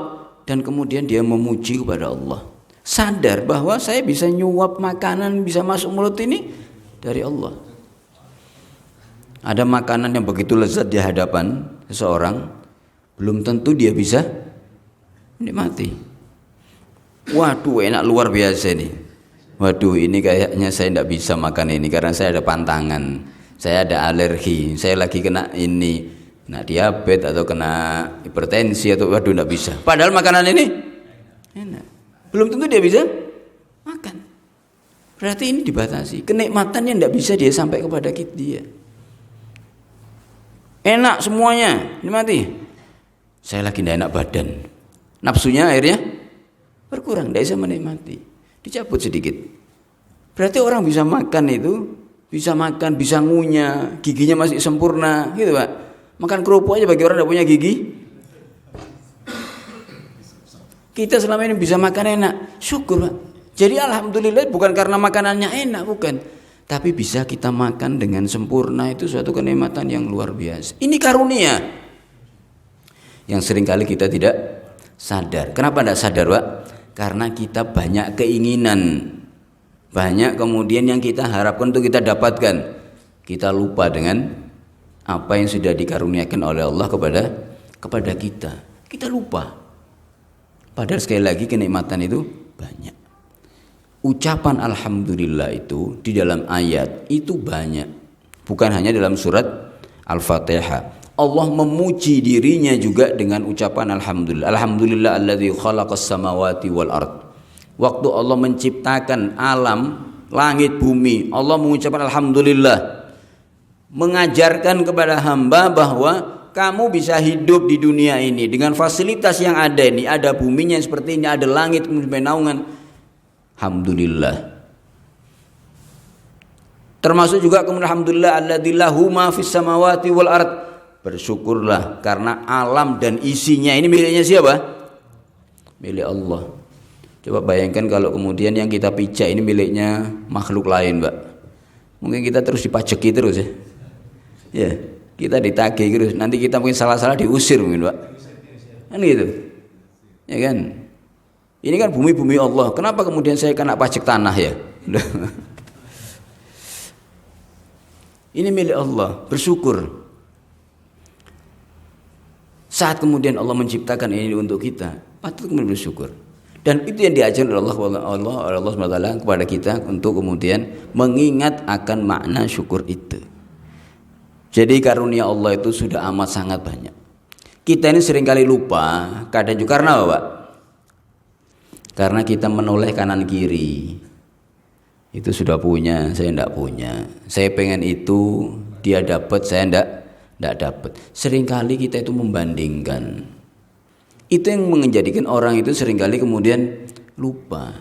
dan kemudian dia memuji kepada Allah, sadar bahwa saya bisa nyuap makanan, bisa masuk mulut ini dari Allah. Ada makanan yang begitu lezat di hadapan seseorang, belum tentu dia bisa menikmati. Waduh, enak luar biasa nih. Waduh, ini kayaknya saya tidak bisa makan ini karena saya ada pantangan, saya ada alergi, saya lagi kena ini, kena diabetes atau kena hipertensi atau waduh tidak bisa. Padahal makanan ini enak, belum tentu dia bisa makan. Berarti ini dibatasi. Kenikmatannya tidak bisa dia sampai kepada dia. Enak semuanya, nikmati. Saya lagi tidak enak badan, nafsunya akhirnya berkurang, tidak bisa menikmati, dicabut sedikit. Berarti orang bisa makan itu, bisa makan, bisa ngunyah, giginya masih sempurna, gitu Pak. Makan kerupuk aja bagi orang tidak punya gigi. Kita selama ini bisa makan enak, syukur Pak. Jadi alhamdulillah bukan karena makanannya enak, bukan. Tapi bisa kita makan dengan sempurna, itu suatu kenikmatan yang luar biasa. Ini karunia yang seringkali kita tidak sadar. Kenapa tidak sadar Pak? Karena kita banyak keinginan, banyak kemudian yang kita harapkan untuk kita dapatkan. Kita lupa dengan apa yang sudah dikaruniakan oleh Allah kepada kita. Kita lupa. Padahal sekali lagi kenikmatan itu banyak. Ucapan alhamdulillah itu di dalam ayat itu banyak. Bukan hanya dalam surat Al-Fatihah. Allah memuji dirinya juga dengan ucapan alhamdulillah. Alhamdulillah alladzi khalaqas samawati wal ard. Waktu Allah menciptakan alam, langit, bumi, Allah mengucapkan alhamdulillah. Mengajarkan kepada hamba bahwa kamu bisa hidup di dunia ini dengan fasilitas yang ada ini, ada buminya seperti ini, ada langit kemudian naungan. Alhamdulillah. Termasuk juga kemudian alhamdulillah alladzi lahu ma fis samawati wal ard. Bersyukurlah karena alam dan isinya ini miliknya siapa? Milik Allah. Coba bayangkan kalau kemudian yang kita pijak ini miliknya makhluk lain, Pak. Mungkin kita terus dipajaki terus ya. Ya, kita ditagih terus. Nanti kita mungkin salah-salah diusir mungkin, Pak. Kan gitu. Ya kan? Ini kan bumi-bumi Allah. Kenapa kemudian saya kena pajak tanah ya? Ini milik Allah, bersyukur. Saat kemudian Allah menciptakan ini untuk kita, patut kemudian bersyukur. Dan itu yang diajarkan oleh Allah SWT kepada kita untuk kemudian mengingat akan makna syukur itu. Jadi karunia Allah itu sudah amat sangat banyak. Kita ini seringkali lupa, kadang juga karena apa, Pak? Karena kita menoleh kanan kiri. Itu sudah punya, saya tidak punya. Saya pengen itu, dia dapat, saya tidak dapat. Seringkali kita itu membandingkan. Itu yang menjadikan orang itu seringkali kemudian lupa.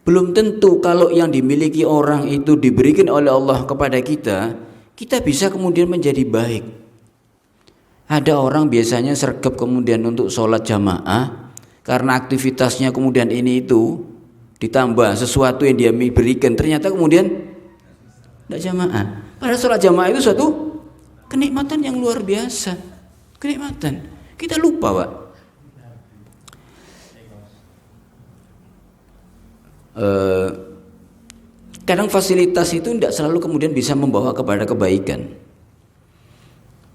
Belum tentu kalau yang dimiliki orang itu diberikan oleh Allah kepada kita, kita bisa kemudian menjadi baik. Ada orang biasanya sergap kemudian untuk sholat jamaah, karena aktivitasnya kemudian ini itu ditambah sesuatu yang dia berikan, ternyata kemudian tidak jamaah. Padahal sholat jamaah itu suatu kenikmatan yang luar biasa. Kenikmatan. Kita lupa, Pak. Kadang fasilitas itu tidak selalu kemudian bisa membawa kepada kebaikan.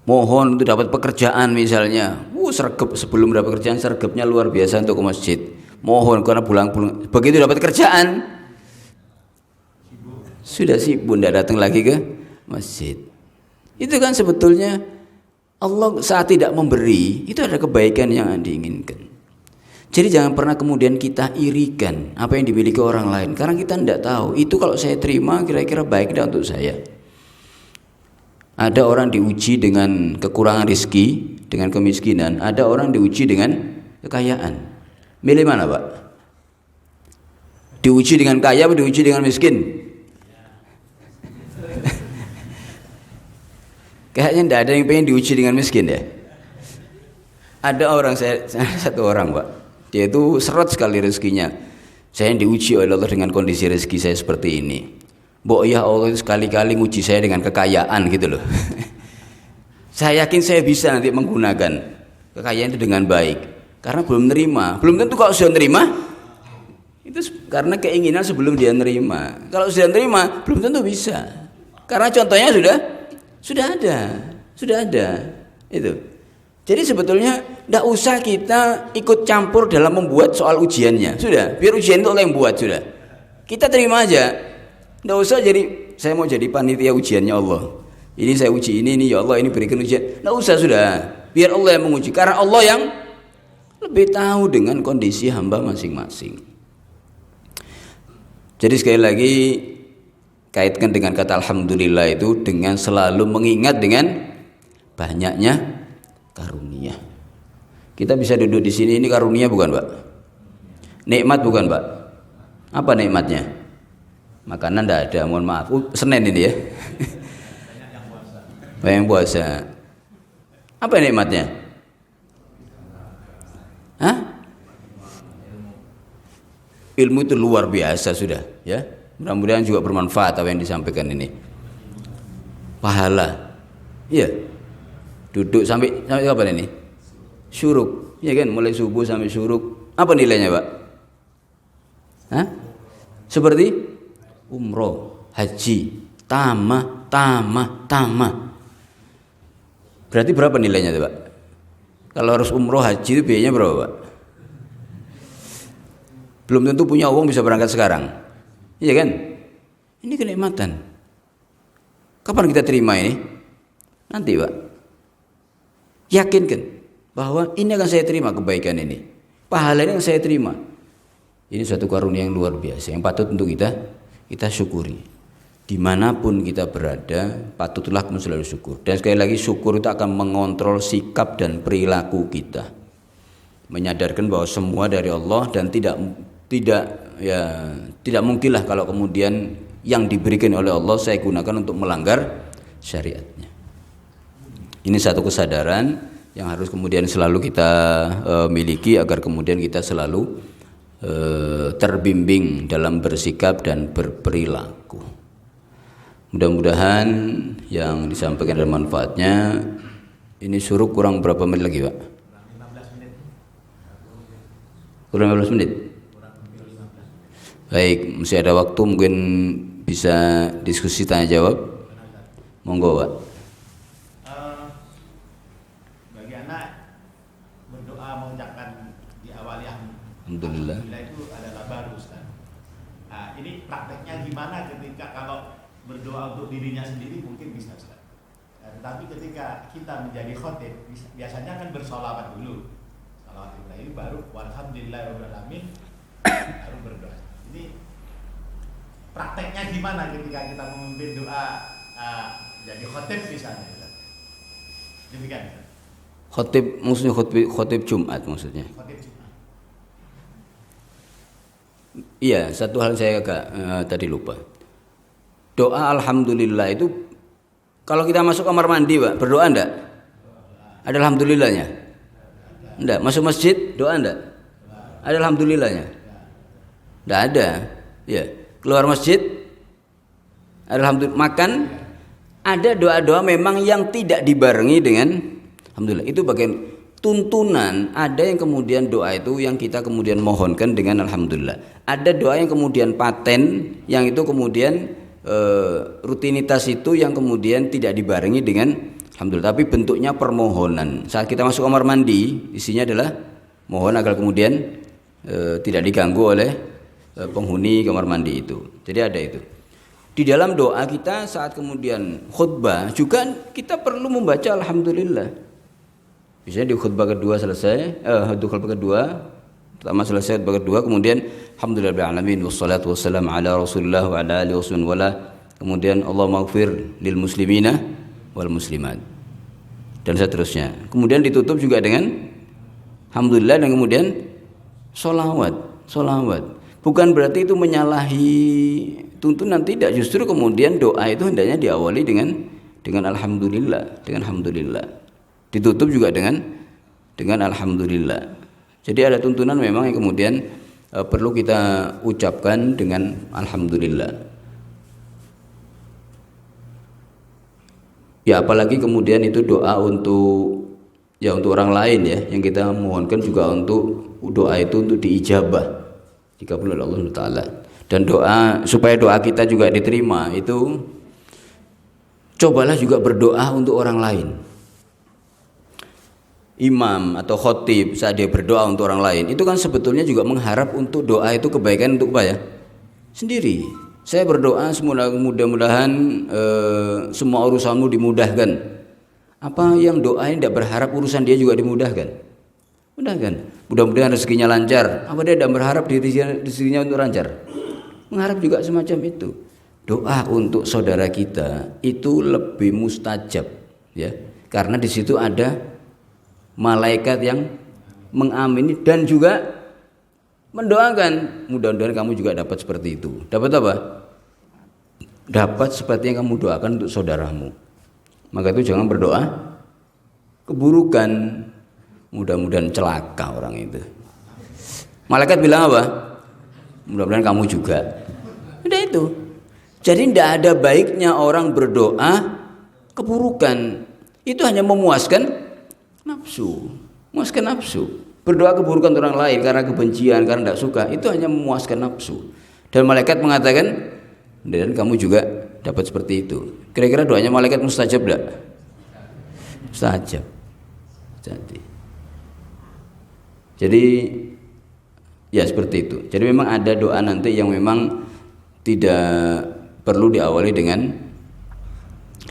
Mohon untuk dapat pekerjaan misalnya, sergap sebelum dapat pekerjaan sergapnya luar biasa untuk ke masjid. Mohon karena pulang-pulang begitu dapat kerjaan sudah sibuk tidak datang lagi ke masjid. Itu kan sebetulnya Allah saat tidak memberi itu ada kebaikan yang diinginkan. Jadi jangan pernah kemudian kita irikan apa yang dimiliki orang lain karena kita tidak tahu itu kalau saya terima kira-kira baik tidak untuk saya. Ada orang diuji dengan kekurangan rezeki, dengan kemiskinan. Ada orang diuji dengan kekayaan. Milih mana, Pak? Diuji dengan kaya atau diuji dengan miskin? Kayaknya tidak ada yang pengen diuji dengan miskin ya. Ada orang, satu orang, Pak. Dia itu seret sekali rezekinya. Saya diuji oleh Allah dengan kondisi rezeki saya seperti ini. Mbok ya Allah sekali-kali nguji saya dengan kekayaan gitu loh. Saya yakin saya bisa nanti menggunakan kekayaan itu dengan baik. Karena belum nerima. Belum tentu kalau sudah nerima itu karena keinginan sebelum dia nerima. Kalau sudah nerima belum tentu bisa. Karena contohnya sudah Sudah ada itu. Jadi sebetulnya tidak usah kita ikut campur dalam membuat soal ujiannya. Sudah, biar ujian itu Allah yang buat sudah. Kita terima aja. Tidak usah jadi saya mau jadi panitia ujiannya Allah. Ini saya uji ini ya Allah, ini berikan ujian. Tidak usah sudah. Biar Allah yang menguji. Karena Allah yang lebih tahu dengan kondisi hamba masing-masing. Jadi sekali lagi kaitkan dengan kata alhamdulillah itu dengan selalu mengingat dengan banyaknya karunia. Kita bisa duduk di sini, ini karunia bukan, Pak? Nikmat bukan, Pak? Apa nikmatnya? Makanan tidak ada, mohon maaf. Senin ini ya. Banyak puasa. Apa nikmatnya? Hah? Ilmu itu luar biasa sudah, ya. Mudah-mudahan juga bermanfaat apa yang disampaikan ini. Pahala. Iya. Duduk sampai kapan ini? Syuruk, ya kan? Mulai subuh sampai syuruk. Apa nilainya, Pak? Hah? Seperti umroh, haji, tamah. Berarti berapa nilainya tuh, Pak? Kalau harus umroh haji itu biayanya berapa, Pak? Belum tentu punya uang bisa berangkat sekarang. Iya kan? Ini kenikmatan. Kapan kita terima ini? Nanti, Pak. Yakinkan bahwa ini akan saya terima kebaikan ini. Pahala ini akan saya terima. Ini suatu karunia yang luar biasa yang patut untuk kita syukuri. Dimanapun kita berada, patutlah kamu selalu syukur. Dan sekali lagi syukur itu akan mengontrol sikap dan perilaku kita. Menyadarkan bahwa semua dari Allah dan tidak mungkinlah kalau kemudian yang diberikan oleh Allah saya gunakan untuk melanggar syariatnya. Ini satu kesadaran yang harus kemudian selalu kita miliki agar kemudian kita selalu terbimbing dalam bersikap dan berperilaku. Mudah-mudahan yang disampaikan ada manfaatnya. Ini suruh kurang berapa menit lagi, Pak? Kurang 15 menit. Baik, masih ada waktu, mungkin bisa diskusi tanya jawab. Monggo, Pak. Bagi anak berdoa mengucapkan di awal yang Alhamdulillah itu adalah baru, Ustaz. Nah, ini prakteknya gimana ketika kalau berdoa untuk dirinya sendiri mungkin bisa, Ustaz. Tetapi ketika kita menjadi khotib biasanya kan bersolawat dulu. Salawat Ibrahim baru walhamdulillahirabbil alamin baru berdoa. Ini prakteknya gimana ketika kita memimpin doa jadi khotib misalnya, Ustaz? Demikian, Ustaz. Khotib maksudnya khotib Jumat maksudnya. Khotib Jumat. Iya, satu hal saya agak tadi lupa. Doa alhamdulillah itu kalau kita masuk kamar mandi, Pak, berdoa enggak? Ada alhamdulillahnya? Enggak. Masuk masjid doa enggak? Ada alhamdulillahnya? Enggak ada. Ya. Keluar masjid ada alhamdulillah. Makan ada doa-doa memang yang tidak dibarengi dengan alhamdulillah. Itu bagian tuntunan. Ada yang kemudian doa itu yang kita kemudian mohonkan dengan alhamdulillah. Ada doa yang kemudian paten yang itu kemudian rutinitas itu yang kemudian tidak dibarengi dengan alhamdulillah, tapi bentuknya permohonan. Saat kita masuk kamar mandi, isinya adalah mohon agar kemudian tidak diganggu oleh penghuni kamar mandi itu. Jadi ada itu. Di dalam doa kita saat kemudian khutbah juga kita perlu membaca alhamdulillah. Misalnya di khutbah kedua selesai, khutbah kedua pertama selesai, khutbah kedua kemudian alhamdulillahirabbil alamin wassalatu wassalamu ala rasulillah wa ala alihi wasallam wala, kemudian Allahumma ighfir lil muslimina wal muslimat dan seterusnya. Kemudian ditutup juga dengan alhamdulillah dan kemudian sholawat. Bukan berarti itu menyalahi tuntunan, tidak, justru kemudian doa itu hendaknya diawali dengan alhamdulillah, ditutup juga dengan alhamdulillah. Jadi ada tuntunan memang yang kemudian perlu kita ucapkan dengan alhamdulillah. Ya apalagi kemudian itu doa untuk orang lain ya, yang kita mohonkan juga untuk doa itu untuk diijabah dikabul oleh Allah Taala. Dan doa supaya doa kita juga diterima itu cobalah juga berdoa untuk orang lain. Imam atau khotib saat dia berdoa untuk orang lain itu kan sebetulnya juga mengharap untuk doa itu kebaikan untuk apa ya? Sendiri. Saya berdoa mudah-mudahan semua urusanmu dimudahkan. Apa yang doa ini tidak berharap urusan dia juga dimudahkan? Mudahkan. Mudah-mudahan rezekinya lancar. Apa dia tidak berharap rezekinya untuk lancar? Mengharap juga semacam itu. Doa untuk saudara kita itu lebih mustajab, ya, karena di situ ada malaikat yang mengamini dan juga mendoakan. Mudah-mudahan kamu juga dapat seperti itu. Dapat apa? Dapat seperti yang kamu doakan untuk saudaramu. Maka itu jangan berdoa keburukan. Mudah-mudahan celaka orang itu. Malaikat bilang apa? Mudah-mudahan kamu juga. Udah itu. Jadi tidak ada baiknya orang berdoa keburukan. Itu hanya memuaskan nafsu. Memuaskan nafsu. Berdoa keburukan orang lain karena kebencian, karena tidak suka, itu hanya memuaskan nafsu. Dan malaikat mengatakan, dan kamu juga dapat seperti itu. Kira-kira doanya malaikat mustajab tidak? Mustajab. Jadi ya seperti itu. Jadi memang ada doa nanti yang memang tidak perlu diawali dengan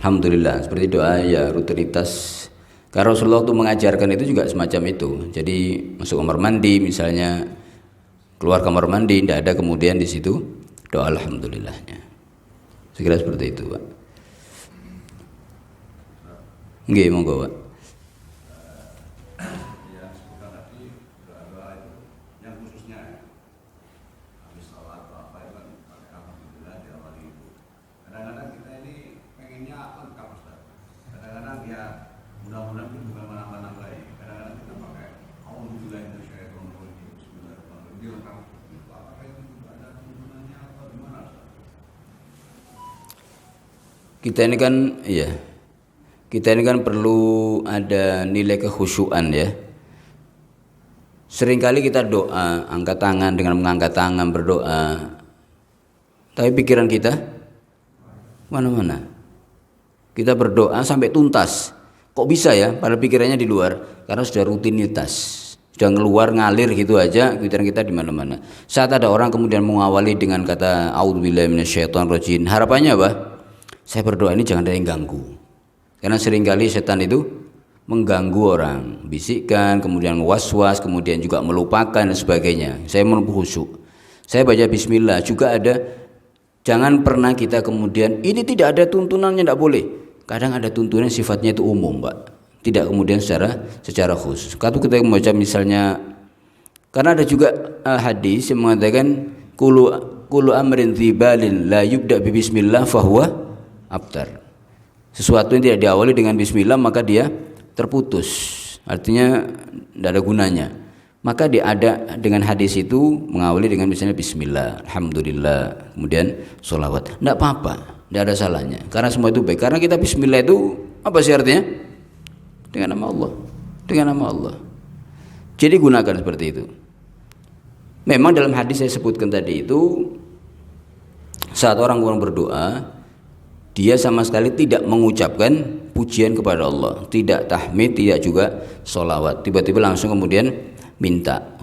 alhamdulillah, seperti doa ya rutinitas. Karena Rasulullah itu mengajarkan itu juga semacam itu. Jadi masuk kamar mandi misalnya, keluar kamar mandi tidak ada kemudian di situ doa alhamdulillahnya. Sekira seperti itu, Pak. Nggih, monggo, Pak. Kita ini kan perlu ada nilai kekhusyuan ya. Seringkali kita doa, angkat tangan dengan mengangkat tangan berdoa, tapi pikiran kita mana-mana. Kita berdoa sampai tuntas. Kok bisa ya? Padahal pikirannya di luar, karena sudah rutinitas, sudah ngeluar ngalir gitu aja, pikiran kita di mana-mana. Saat ada orang kemudian mengawali dengan kata a'udzubillahi minasyaitonirrajim, harapannya apa? Saya berdoa ini jangan ada yang ganggu. Karena seringkali setan itu mengganggu orang, bisikkan, kemudian was-was, kemudian juga melupakan dan sebagainya. Saya mau khusyuk. Saya baca bismillah juga ada. Jangan pernah kita kemudian ini tidak ada tuntunannya, tidak boleh. Kadang ada tuntunan sifatnya itu umum, Pak. Tidak kemudian secara khusus. Kalau kita membaca misalnya, karena ada juga hadis yang mengatakan kulu amrin dzibalin la yubda bi bismillah fahuwa abtar. Sesuatu yang tidak diawali dengan bismillah maka dia terputus, artinya tidak ada gunanya. Maka dia ada dengan hadis itu mengawali dengan misalnya bismillah, alhamdulillah, kemudian sholawat, tidak apa-apa, tidak ada salahnya, karena semua itu baik. Karena kita bismillah itu apa sih artinya? Dengan nama Allah, dengan nama Allah. Jadi gunakan seperti itu. Memang dalam hadis saya sebutkan tadi itu, saat orang berdoa, dia sama sekali tidak mengucapkan pujian kepada Allah, tidak tahmid, tidak juga sholawat. Tiba-tiba langsung kemudian minta.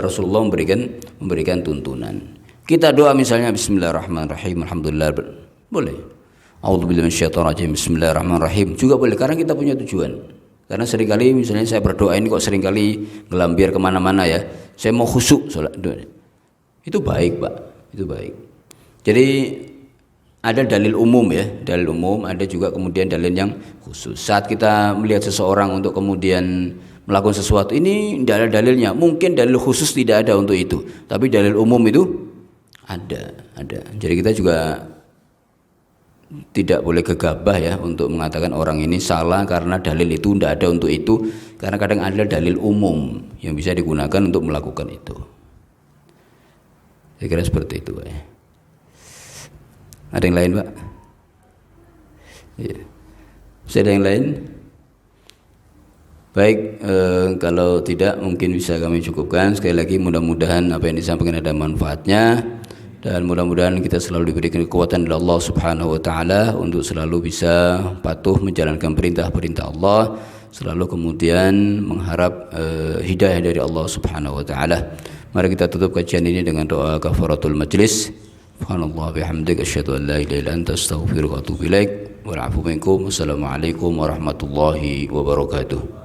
Rasulullah memberikan tuntunan. Kita doa misalnya Bismillahirrahmanirrahim, alhamdulillah, boleh. A'udzubillahi minasyaitonirrajim, Bismillahirrahmanirrahim juga boleh, karena kita punya tujuan. Karena seringkali misalnya saya berdoa ini kok seringkali gelambir kemana-mana ya. Saya mau khusyuk sholat. Itu baik, Pak. Itu baik. Jadi ada dalil umum ya, dalil umum, ada juga kemudian dalil yang khusus. Saat kita melihat seseorang untuk kemudian melakukan sesuatu, ini tidak ada dalilnya. Mungkin dalil khusus tidak ada untuk itu, tapi dalil umum itu ada. Jadi kita juga tidak boleh gegabah ya untuk mengatakan orang ini salah karena dalil itu tidak ada untuk itu, karena kadang ada dalil umum yang bisa digunakan untuk melakukan itu. Saya kira seperti itu, Pak ya. Ada yang lain, Pak? Ya. Bisa ada yang lain? Baik, kalau tidak mungkin bisa kami cukupkan. Sekali lagi mudah-mudahan apa yang disampaikan ada manfaatnya dan mudah-mudahan kita selalu diberikan kekuatan dari Allah Subhanahu wa taala untuk selalu bisa patuh menjalankan perintah-perintah Allah, selalu kemudian mengharap hidayah dari Allah Subhanahu wa taala. Mari kita tutup kajian ini dengan doa kafaratul majlis. Subhanallah bihamdika asyhadu an la ilaha illa anta astaghfiruka wa atubu ilaik. Wal 'afwu minkum. Wassalamualaikum warahmatullahi wabarakatuh.